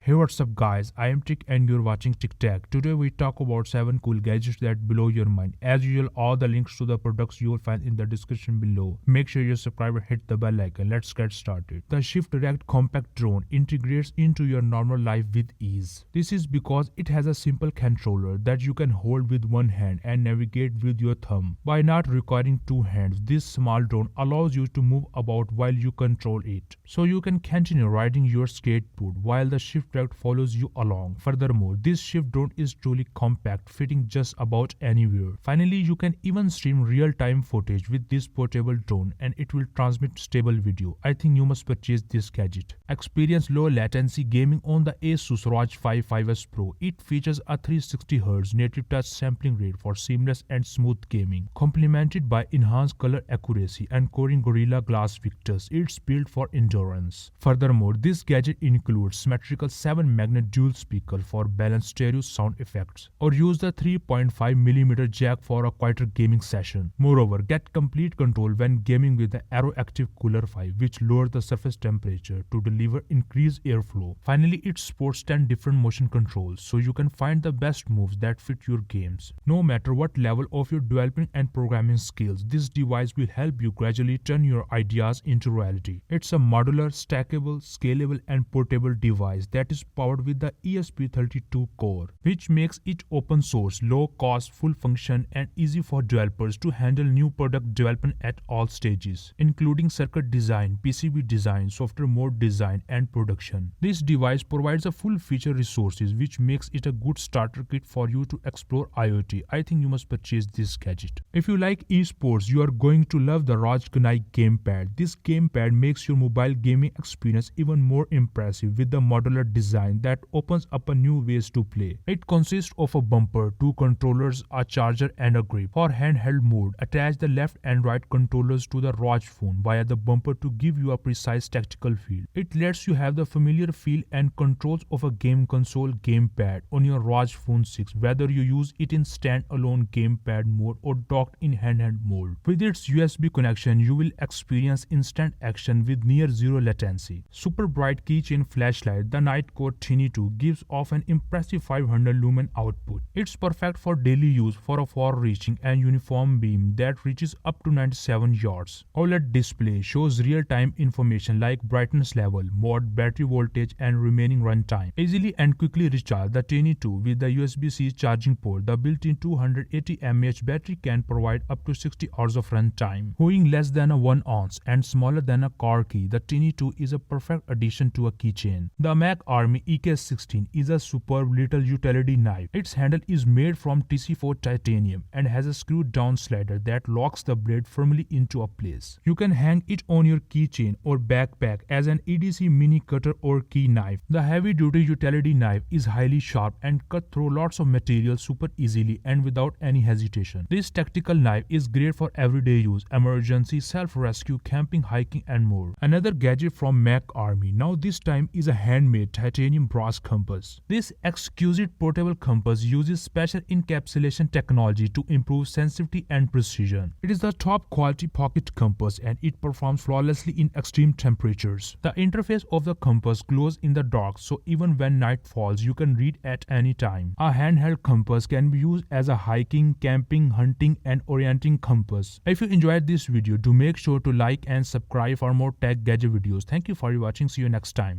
Hey, what's up guys, I am Tick and you're watching Tic Tac. Today we talk about 7 cool gadgets that blow your mind. As usual, all the links to the products you will find in the description below. Make sure you subscribe and hit the bell icon. Let's get started. The Shift Direct compact drone integrates into your normal life with ease. This is because it has a simple controller that you can hold with one hand and navigate with your thumb. By not requiring two hands, this small drone allows you to move about while you control it. So you can continue riding your skateboard while the Shift Direct follows you along. Furthermore, this Shift drone is truly compact, fitting just about anywhere. Finally, you can even stream real-time footage with this portable drone and it will transmit stable video. I think you must purchase this gadget. Experience low latency gaming on the ASUS ROG Phone 5S Pro. It features a 360Hz native touch sampling rate for seamless and smooth gaming, complemented by enhanced color accuracy and Corning Gorilla Glass Victus. It's built for endurance. Furthermore, this gadget includes symmetrical 7-magnet dual speaker for balanced stereo sound effects, or use the 3.5mm jack for a quieter gaming session. Moreover, get complete control when gaming with the Aero Active Cooler 5, which lowers the surface temperature to deliver increased airflow. Finally, it supports 10 different motion controls, so you can find the best moves that fit your games. No matter what level of your developing and programming skills, this device will help you gradually turn your ideas into reality. It's a modular, stackable, scalable and portable device that is powered with the ESP32 core, which makes it open source, low cost, full function and easy for developers to handle new product development at all stages, including circuit design, PCB design, software mode design and production. This device provides a full feature resources which makes it a good starter kit for you to explore IoT. I think you must purchase this gadget. If you like esports, you are going to love the ROG Kunai Gamepad. This gamepad makes your mobile gaming experience even more impressive with the modular design that opens up a new ways to play. It consists of a bumper, two controllers, a charger and a grip. For handheld mode, attach the left and right controllers to the ROG phone via the bumper to give you a precise tactical feel. It lets you have the familiar feel and controls of a game console gamepad on your ROG Phone 6, whether you use it in stand-alone gamepad mode or docked in handheld mode. With its USB connection, you will experience instant action with near zero latency. Super bright keychain flashlight, the Nitecore TINI gives off an impressive 500 lumen output. It's perfect for daily use for a far-reaching and uniform beam that reaches up to 97 yards. OLED display shows real-time information like brightness level, mode, battery voltage and remaining runtime. Easily and quickly recharge the TINI with the USB-C charging port. The built-in 280 mAh battery can provide up to 60 hours of runtime. Weighing less than a 1 ounce and smaller than a car key, the TINI is a perfect addition to a keychain. The MecArmy EK16 is a superb little utility knife. Its handle is made from TC4 titanium and has a screwed down slider that locks the blade firmly into a place. You can hang it on your keychain or backpack as an EDC mini cutter or key knife. The heavy duty utility knife is highly sharp and cut through lots of material super easily and without any hesitation. This tactical knife is great for everyday use, emergency, self-rescue, camping, hiking and more. Another gadget from MecArmy, now this time is a handmade titanium brass compass. This exquisite portable compass uses special encapsulation technology to improve sensitivity and precision. It is the top quality pocket compass and it performs flawlessly in extreme temperatures. The interface of the compass glows in the dark, so even when night falls you can read at any time. A handheld compass can be used as a hiking, camping, hunting and orienting compass. If you enjoyed this video, do make sure to like and subscribe for more tech gadget videos. Thank you for watching. See you next time.